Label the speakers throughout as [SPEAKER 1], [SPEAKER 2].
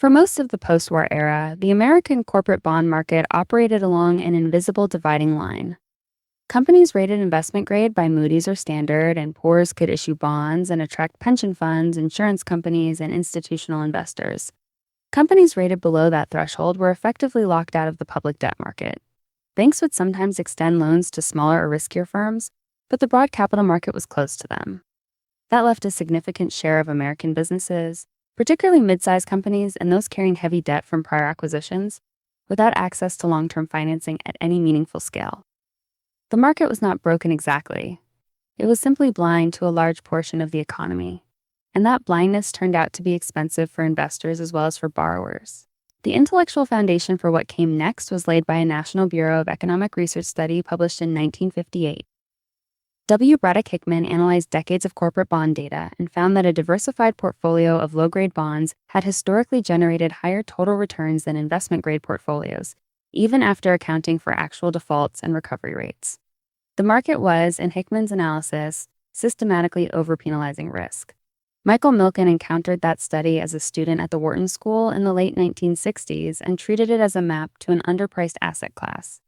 [SPEAKER 1] For most of the post-war era, the American corporate bond market operated along an invisible dividing line. Companies rated investment grade by Moody's or Standard, and poors could issue bonds and attract pension funds, insurance companies, and institutional investors. Companies rated below that threshold were effectively locked out of the public debt market. Banks would sometimes extend loans to smaller or riskier firms, but the broad capital market was closed to them. That left a significant share of American businesses, particularly mid-sized companies and those carrying heavy debt from prior acquisitions, without access to long-term financing at any meaningful scale. The market was not broken exactly. It was simply blind to a large portion of the economy, and that blindness turned out to be expensive for investors as well as for borrowers. The intellectual foundation for what came next was laid by a National Bureau of Economic Research study published in 1958. W. Braddock Hickman analyzed decades of corporate bond data and found that a diversified portfolio of low-grade bonds had historically generated higher total returns than investment-grade portfolios, even after accounting for actual defaults and recovery rates. The market was, in Hickman's analysis, systematically overpenalizing risk. Michael Milken encountered that study as a student at the Wharton School in the late 1960s and treated it as a map to an underpriced asset class.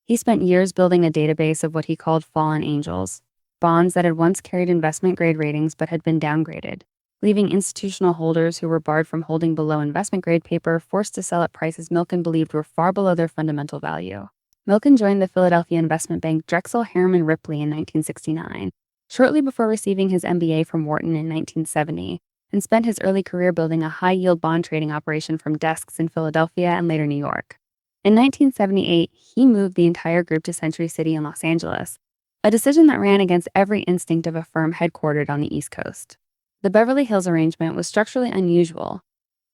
[SPEAKER 1] He spent years building a database of what he called fallen angels, bonds that had once carried investment-grade ratings but had been downgraded, leaving institutional holders who were barred from holding below investment-grade paper forced to sell at prices Milken believed were far below their fundamental value. Milken joined the Philadelphia investment bank Drexel, Harriman Ripley in 1969, shortly before receiving his MBA from Wharton in 1970, and spent his early career building a high-yield bond trading operation from desks in Philadelphia and later New York. In 1978, he moved the entire group to Century City in Los Angeles, a decision that ran against every instinct of a firm headquartered on the East Coast. The Beverly Hills arrangement was structurally unusual.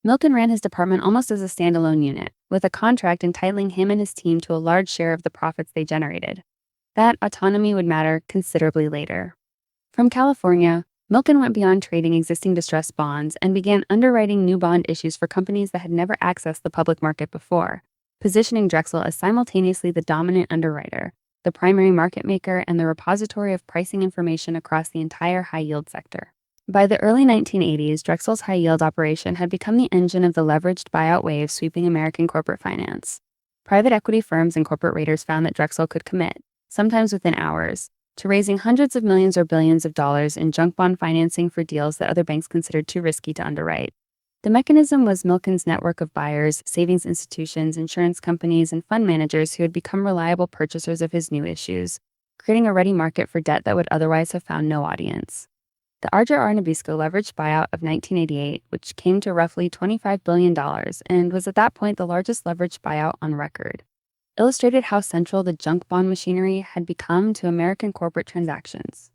[SPEAKER 1] Milken ran his department almost as a standalone unit, with a contract entitling him and his team to a large share of the profits they generated. That autonomy would matter considerably later. From California, Milken went beyond trading existing distressed bonds and began underwriting new bond issues for companies that had never accessed the public market before, positioning Drexel as simultaneously the dominant underwriter, the primary market maker, and the repository of pricing information across the entire high-yield sector. By the early 1980s, Drexel's high-yield operation had become the engine of the leveraged buyout wave sweeping American corporate finance. Private equity firms and corporate raters found that Drexel could commit, sometimes within hours, to raising hundreds of millions or billions of dollars in junk bond financing for deals that other banks considered too risky to underwrite. The mechanism was Milken's network of buyers, savings institutions, insurance companies, and fund managers who had become reliable purchasers of his new issues, creating a ready market for debt that would otherwise have found no audience. The R.J.R. Nabisco leveraged buyout of 1988, which came to roughly $25 billion and was at that point the largest leveraged buyout on record, illustrated how central the junk bond machinery had become to American corporate transactions.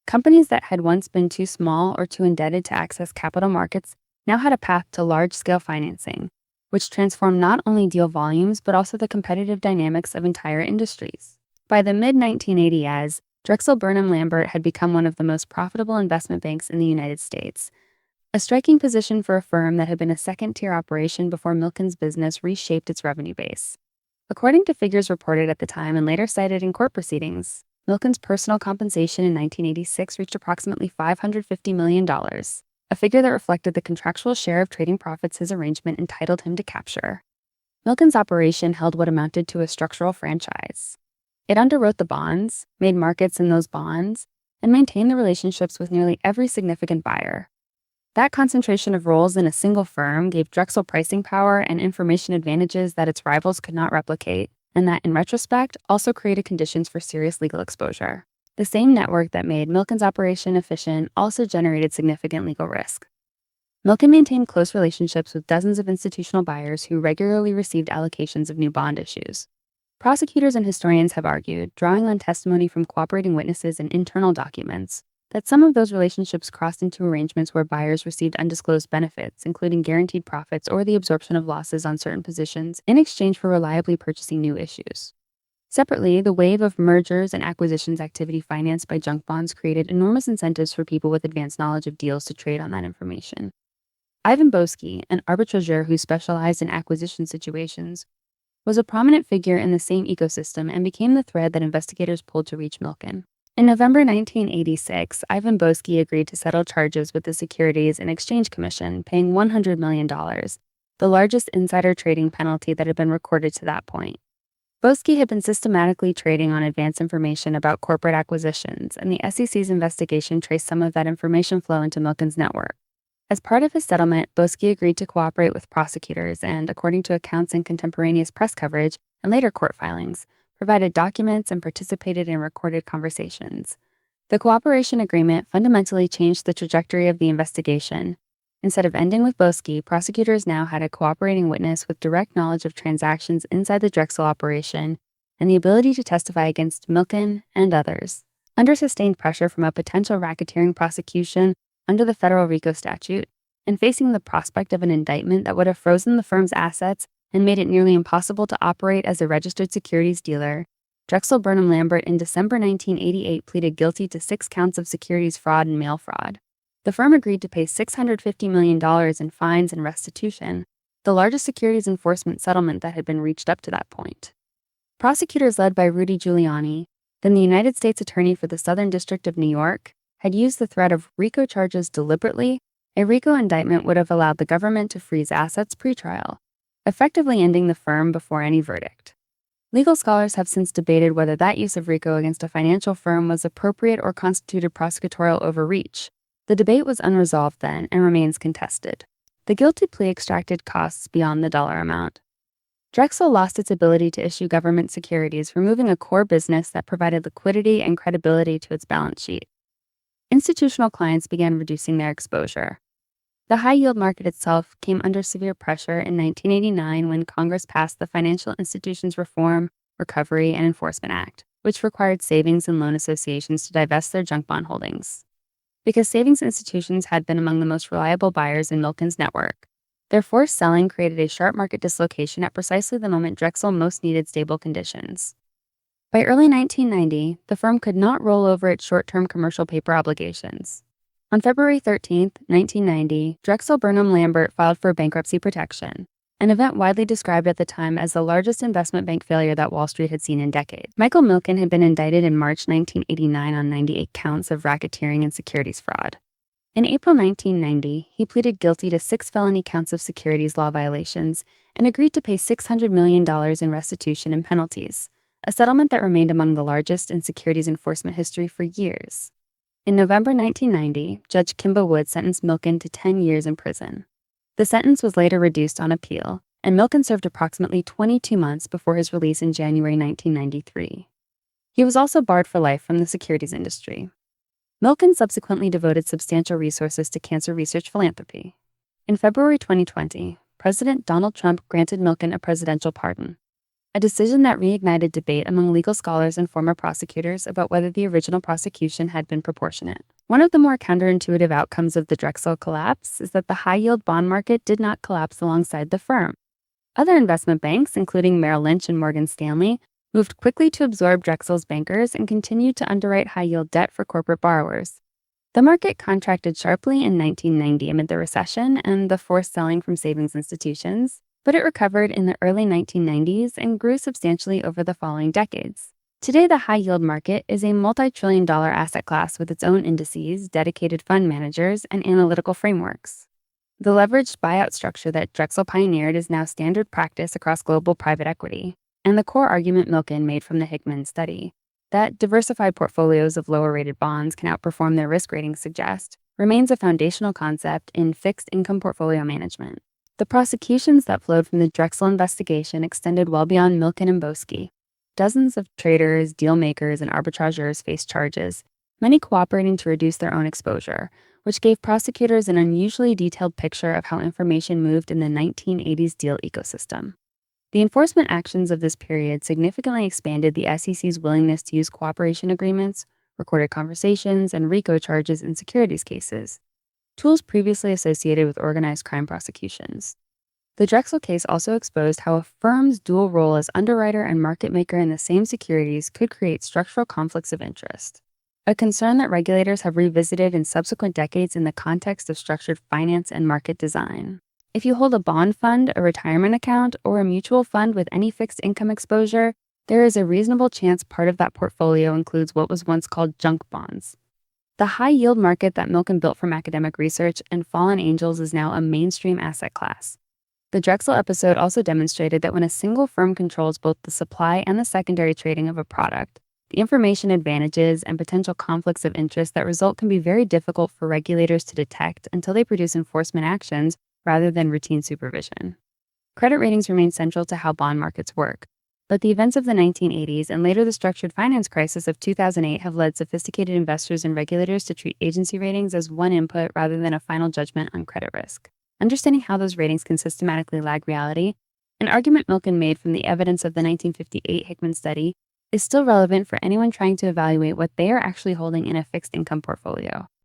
[SPEAKER 1] Companies that had once been too small or too indebted to access capital markets now had a path to large-scale financing, which transformed not only deal volumes but also the competitive dynamics of entire industries. By the mid-1980s, Drexel, Burnham, Lambert had become one of the most profitable investment banks in the United States, a striking position for a firm that had been a second-tier operation before Milken's business reshaped its revenue base. According to figures reported at the time and later cited in court proceedings, Milken's personal compensation in 1986 reached approximately $550 million, a figure that reflected the contractual share of trading profits his arrangement entitled him to capture. Milken's operation held what amounted to a structural franchise. It underwrote the bonds, made markets in those bonds, and maintained the relationships with nearly every significant buyer. That concentration of roles in a single firm gave Drexel pricing power and information advantages that its rivals could not replicate, and that, in retrospect, also created conditions for serious legal exposure. The same network that made Milken's operation efficient also generated significant legal risk. Milken maintained close relationships with dozens of institutional buyers who regularly received allocations of new bond issues. Prosecutors and historians have argued, drawing on testimony from cooperating witnesses and internal documents, that some of those relationships crossed into arrangements where buyers received undisclosed benefits, including guaranteed profits or the absorption of losses on certain positions, in exchange for reliably purchasing new issues. Separately, the wave of mergers and acquisitions activity financed by junk bonds created enormous incentives for people with advanced knowledge of deals to trade on that information. Ivan Boesky, an arbitrageur who specialized in acquisition situations, was a prominent figure in the same ecosystem and became the thread that investigators pulled to reach Milken. In November 1986, Ivan Boesky agreed to settle charges with the Securities and Exchange Commission, paying $100 million, the largest insider trading penalty that had been recorded to that point. Boesky had been systematically trading on advance information about corporate acquisitions, and the SEC's investigation traced some of that information flow into Milken's network. As part of his settlement, Boesky agreed to cooperate with prosecutors and, according to accounts in contemporaneous press coverage and later court filings, provided documents and participated in recorded conversations. The cooperation agreement fundamentally changed the trajectory of the investigation. Instead of ending with Boesky, prosecutors now had a cooperating witness with direct knowledge of transactions inside the Drexel operation and the ability to testify against Milken and others. Under sustained pressure from a potential racketeering prosecution under the federal RICO statute, and facing the prospect of an indictment that would have frozen the firm's assets and made it nearly impossible to operate as a registered securities dealer, Drexel Burnham Lambert in December 1988 pleaded guilty to 6 counts of securities fraud and mail fraud. The firm agreed to pay $650 million in fines and restitution, the largest securities enforcement settlement that had been reached up to that point. Prosecutors led by Rudy Giuliani, then the United States Attorney for the Southern District of New York, had used the threat of RICO charges deliberately. A RICO indictment would have allowed the government to freeze assets pre-trial, effectively ending the firm before any verdict. Legal scholars have since debated whether that use of RICO against a financial firm was appropriate or constituted prosecutorial overreach. The debate was unresolved then and remains contested. The guilty plea extracted costs beyond the dollar amount. Drexel lost its ability to issue government securities, removing a core business that provided liquidity and credibility to its balance sheet. Institutional clients began reducing their exposure. The high-yield market itself came under severe pressure in 1989 when Congress passed the Financial Institutions Reform, Recovery, and Enforcement Act, which required savings and loan associations to divest their junk bond holdings. Because savings institutions had been among the most reliable buyers in Milken's network, their forced selling created a sharp market dislocation at precisely the moment Drexel most needed stable conditions. By early 1990, the firm could not roll over its short-term commercial paper obligations. On February 13, 1990, Drexel Burnham Lambert filed for bankruptcy protection, an event widely described at the time as the largest investment bank failure that Wall Street had seen in decades. Michael Milken had been indicted in March 1989 on 98 counts of racketeering and securities fraud. In April 1990, he pleaded guilty to 6 felony counts of securities law violations and agreed to pay $600 million in restitution and penalties, a settlement that remained among the largest in securities enforcement history for years. In November 1990, Judge Kimba Wood sentenced Milken to 10 years in prison. The sentence was later reduced on appeal, and Milken served approximately 22 months before his release in January 1993. He was also barred for life from the securities industry. Milken subsequently devoted substantial resources to cancer research philanthropy. In February 2020, President Donald Trump granted Milken a presidential pardon, a decision that reignited debate among legal scholars and former prosecutors about whether the original prosecution had been proportionate. One of the more counterintuitive outcomes of the Drexel collapse is that the high-yield bond market did not collapse alongside the firm. Other investment banks, including Merrill Lynch and Morgan Stanley, moved quickly to absorb Drexel's bankers and continued to underwrite high-yield debt for corporate borrowers. The market contracted sharply in 1990 amid the recession and the forced selling from savings institutions, but it recovered in the early 1990s and grew substantially over the following decades. Today, the high-yield market is a multi-trillion-dollar asset class with its own indices, dedicated fund managers, and analytical frameworks. The leveraged buyout structure that Drexel pioneered is now standard practice across global private equity, and the core argument Milken made from the Hickman study, that diversified portfolios of lower-rated bonds can outperform their risk ratings suggest, remains a foundational concept in fixed income portfolio management. The prosecutions that flowed from the Drexel investigation extended well beyond Milken and Boesky. Dozens of traders, deal makers, and arbitrageurs faced charges, many cooperating to reduce their own exposure, which gave prosecutors an unusually detailed picture of how information moved in the 1980s deal ecosystem. The enforcement actions of this period significantly expanded the SEC's willingness to use cooperation agreements, recorded conversations, and RICO charges in securities cases, tools previously associated with organized crime prosecutions. The Drexel case also exposed how a firm's dual role as underwriter and market maker in the same securities could create structural conflicts of interest, a concern that regulators have revisited in subsequent decades in the context of structured finance and market design. If you hold a bond fund, a retirement account, or a mutual fund with any fixed income exposure, there is a reasonable chance part of that portfolio includes what was once called junk bonds. The high-yield market that Milken built from academic research and fallen angels is now a mainstream asset class. The Drexel episode also demonstrated that when a single firm controls both the supply and the secondary trading of a product, the information advantages and potential conflicts of interest that result can be very difficult for regulators to detect until they produce enforcement actions rather than routine supervision. Credit ratings remain central to how bond markets work, but the events of the 1980s and later the structured finance crisis of 2008 have led sophisticated investors and regulators to treat agency ratings as one input rather than a final judgment on credit risk. Understanding how those ratings can systematically lag reality, an argument Milken made from the evidence of the 1958 Hickman study, is still relevant for anyone trying to evaluate what they are actually holding in a fixed income portfolio.